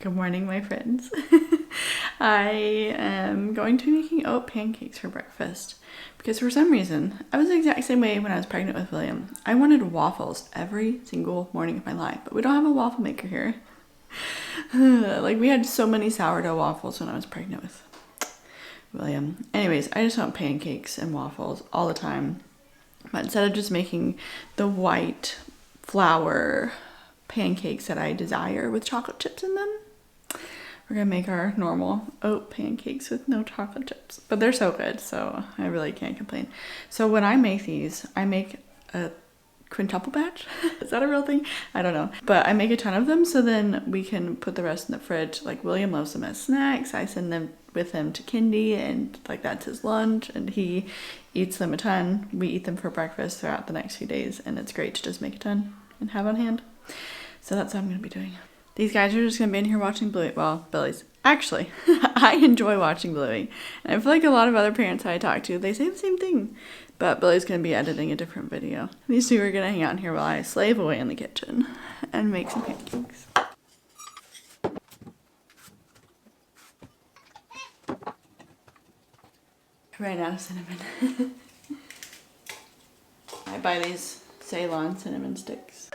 Good morning, my friends. I am going to be making oat pancakes for breakfast because for some reason, I was the exact same way when I was pregnant with William. I wanted waffles every single morning of my life, but we don't have a waffle maker here. Like, we had so many sourdough waffles when I was pregnant with William. Anyways, I just want pancakes and waffles all the time. But instead of just making the white flour pancakes that I desire with chocolate chips in them, we're gonna make our normal oat pancakes with no chocolate chips. But they're so good, so I really can't complain. So when I make these, I make a quintuple batch. Is that a real thing? I don't know. But I make a ton of them so then we can put the rest in the fridge. Like, William loves them as snacks. I send them with him to kindy, and like that's his lunch, and he eats them a ton. We eat them for breakfast throughout the next few days, and it's great to just make a ton and have on hand. So that's what I'm gonna be doing. These guys are just gonna be in here watching Bluey. Well, Billy's. Actually, I enjoy watching Bluey. And I feel like a lot of other parents I talk to, they say the same thing. But Billy's gonna be editing a different video. These two are gonna hang out in here while I slave away in the kitchen and make some pancakes. I ran out of cinnamon. I buy these Ceylon cinnamon sticks.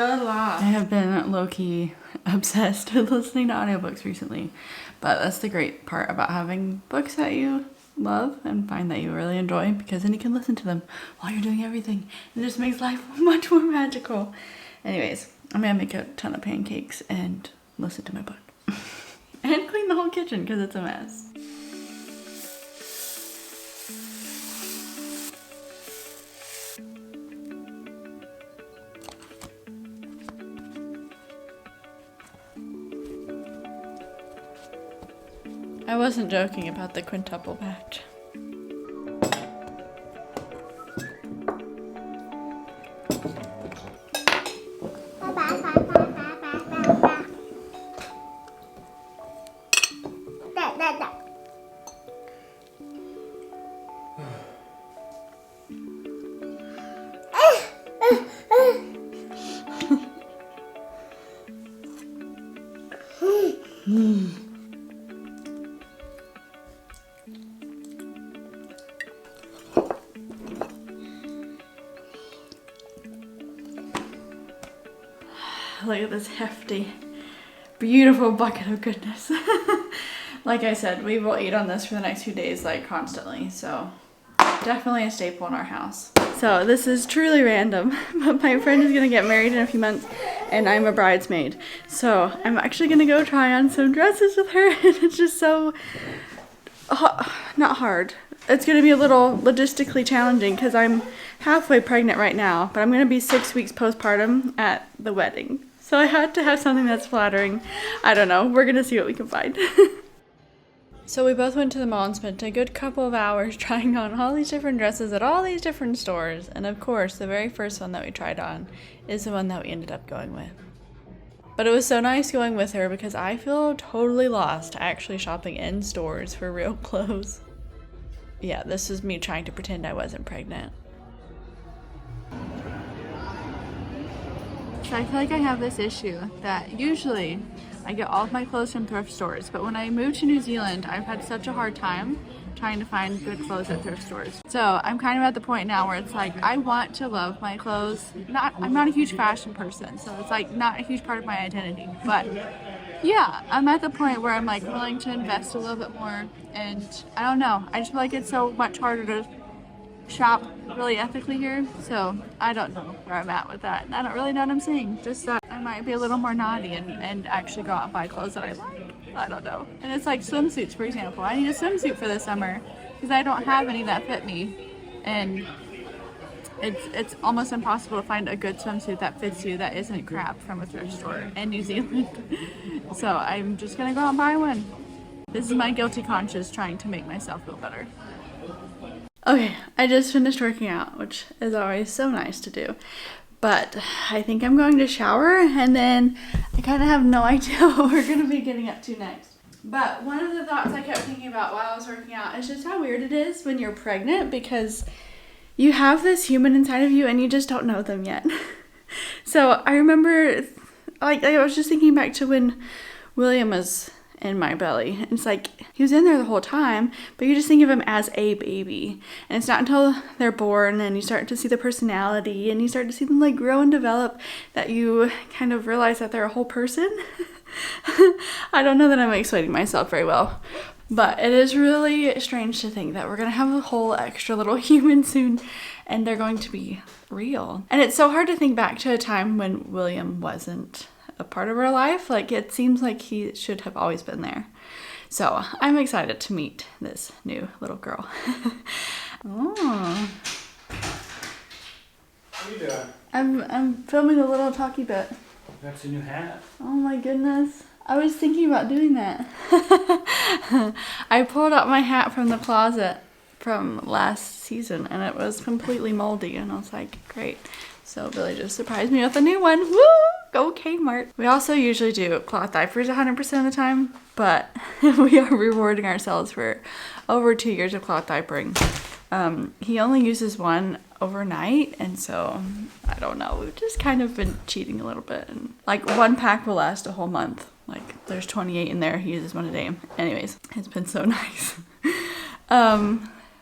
I have been low-key obsessed with listening to audiobooks recently, but that's the great part about having books that you love and find that you really enjoy, because then you can listen to them while you're doing everything. It just makes life much more magical. Anyways, I'm gonna make a ton of pancakes and listen to my book. And clean the whole kitchen because it's a mess. I wasn't joking about the quintuple batch. Look at this hefty, beautiful bucket of goodness. Like I said, we will eat on this for the next few days, like constantly. So definitely a staple in our house. So this is truly random, but my friend is gonna get married in a few months and I'm a bridesmaid. So I'm actually gonna go try on some dresses with her, and it's just so, not hard. It's gonna be a little logistically challenging because I'm halfway pregnant right now, but I'm gonna be 6 weeks postpartum at the wedding. So I had to have something that's flattering. I don't know, we're gonna see what we can find. So we both went to the mall and spent a good couple of hours trying on all these different dresses at all these different stores. And of course, the very first one that we tried on is the one that we ended up going with. But it was so nice going with her because I feel totally lost actually shopping in stores for real clothes. Yeah, this is me trying to pretend I wasn't pregnant. So I feel like I have this issue that usually I get all of my clothes from thrift stores, but when I moved to New Zealand, I've had such a hard time trying to find good clothes at thrift stores. So I'm kind of at the point now where it's like, I want to love my clothes. I'm not a huge fashion person, so it's like not a huge part of my identity, but yeah, I'm at the point where I'm like willing to invest a little bit more, and I don't know, I just feel like it's so much harder to shop really ethically here, so I don't know where I'm at with that. I don't really know what I'm saying, just that I might be a little more naughty and actually go out and buy clothes that I like. I don't know. And it's like swimsuits, for example. I need a swimsuit for this summer because I don't have any that fit me, and it's almost impossible to find a good swimsuit that fits you that isn't crap from a thrift store in New Zealand. So I'm just gonna go out and buy one. This is my guilty conscience trying to make myself feel better. Okay, I just finished working out, which is always so nice to do. But I think I'm going to shower, and then I kind of have no idea what we're going to be getting up to next. But one of the thoughts I kept thinking about while I was working out is just how weird it is when you're pregnant, because you have this human inside of you and you just don't know them yet. So I remember, like, I was just thinking back to when William was in my belly. It's like he was in there the whole time, but you just think of him as a baby. And it's not until they're born and you start to see the personality and you start to see them like grow and develop that you kind of realize that they're a whole person. I don't know that I'm explaining myself very well, but it is really strange to think that we're gonna have a whole extra little human soon and they're going to be real. And it's so hard to think back to a time when William wasn't a part of our life. Like, it seems like he should have always been there. So I'm excited to meet this new little girl. Oh. What are you doing? I'm filming a little talkie bit. That's a new hat. Oh my goodness. I was thinking about doing that. I pulled out my hat from the closet from last season and it was completely moldy and I was like, great. So Billy just surprised me with a new one. Woo! Go Kmart. We also usually do cloth diapers 100% of the time, but we are rewarding ourselves for over 2 years of cloth diapering. He only uses one overnight, and so I don't know. We've just kind of been cheating a little bit. And like, one pack will last a whole month. Like, there's 28 in there. He uses one a day. Anyways, it's been so nice.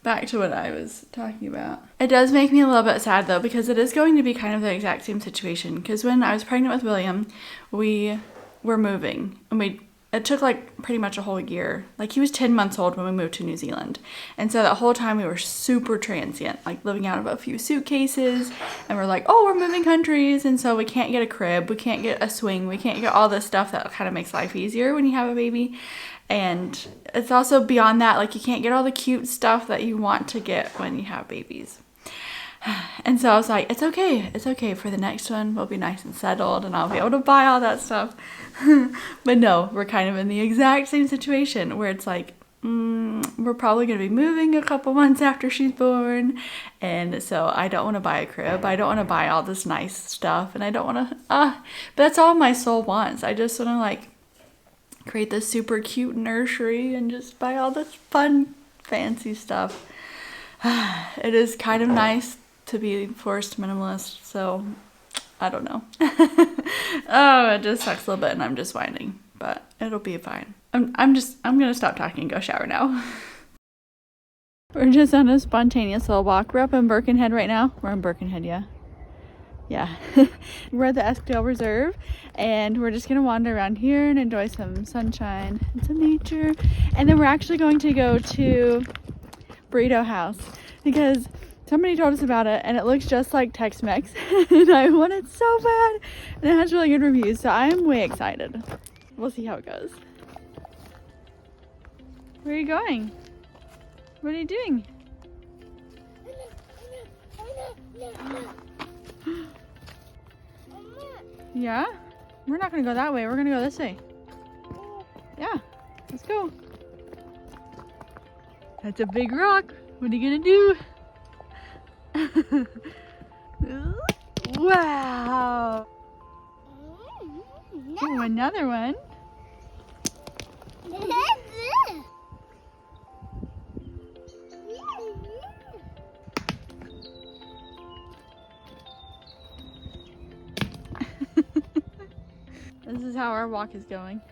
Back to what I was talking about. It does make me a little bit sad though, because it is going to be kind of the exact same situation. Because when I was pregnant with William, we were moving, and it took like pretty much a whole year. Like, he was 10 months old when we moved to New Zealand. And so that whole time we were super transient, like living out of a few suitcases, and we're like, oh, we're moving countries. And so we can't get a crib, we can't get a swing, we can't get all this stuff that kind of makes life easier when you have a baby. And it's also beyond that, like, you can't get all the cute stuff that you want to get when you have babies. And so I was like, it's okay. For the next one, we'll be nice and settled and I'll be able to buy all that stuff. But no, we're kind of in the exact same situation where it's like, we're probably going to be moving a couple months after she's born. And so I don't want to buy a crib. I don't want to buy all this nice stuff. And I don't want to, but that's all my soul wants. I just want to like create this super cute nursery and just buy all this fun, fancy stuff. It is kind of nice to be forced minimalist, so I don't know. Oh, it just sucks a little bit and I'm just whining, but it'll be fine. I'm gonna stop talking and go shower now. We're just on a spontaneous little walk. We're up in Birkenhead right now. We're in Birkenhead, yeah. Yeah. We're at the Eskdale Reserve and we're just gonna wander around here and enjoy some sunshine and some nature. And then we're actually going to go to Burrito House because somebody told us about it and it looks just like Tex-Mex and I want it so bad, and it has really good reviews, so I am way excited. We'll see how it goes. Where are you going? What are you doing? Yeah? We're not gonna go that way, we're gonna go this way. Yeah, let's go. That's a big rock. What are you gonna do? Wow. Ooh, another one. This is how our walk is going.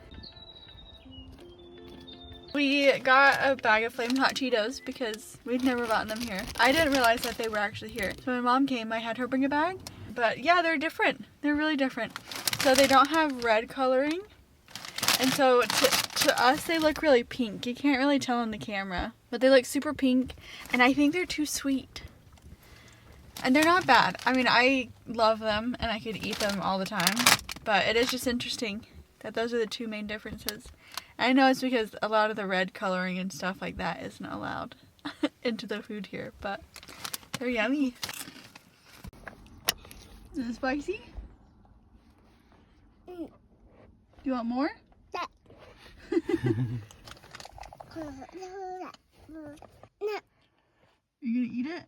We got a bag of Flamin' Hot Cheetos because we'd never gotten them here. I didn't realize that they were actually here. So when my mom came, I had her bring a bag. But yeah, they're different. They're really different. So they don't have red coloring. And so to us, they look really pink. You can't really tell on the camera. But they look super pink. And I think they're too sweet. And they're not bad. I mean, I love them and I could eat them all the time. But it is just interesting that those are the two main differences. I know it's because a lot of the red coloring and stuff like that isn't allowed into the food here, but they're yummy. Is it spicy? Do you want more? Are you gonna eat it?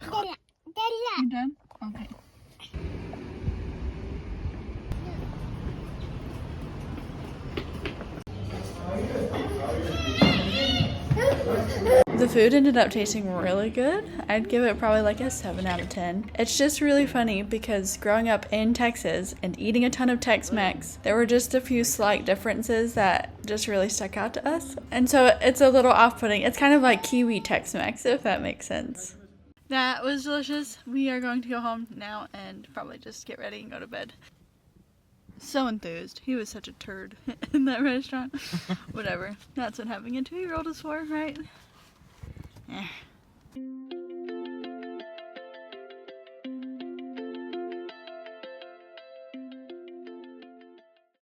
You done? Okay. The food ended up tasting really good. I'd give it probably like a 7 out of 10. It's just really funny because growing up in Texas and eating a ton of Tex-Mex, there were just a few slight differences that just really stuck out to us. And so it's a little off-putting. It's kind of like Kiwi Tex-Mex, if that makes sense. That was delicious. We are going to go home now and probably just get ready and go to bed. So enthused. He was such a turd in that restaurant. Whatever. That's what having a 2-year-old is for, right? Eh.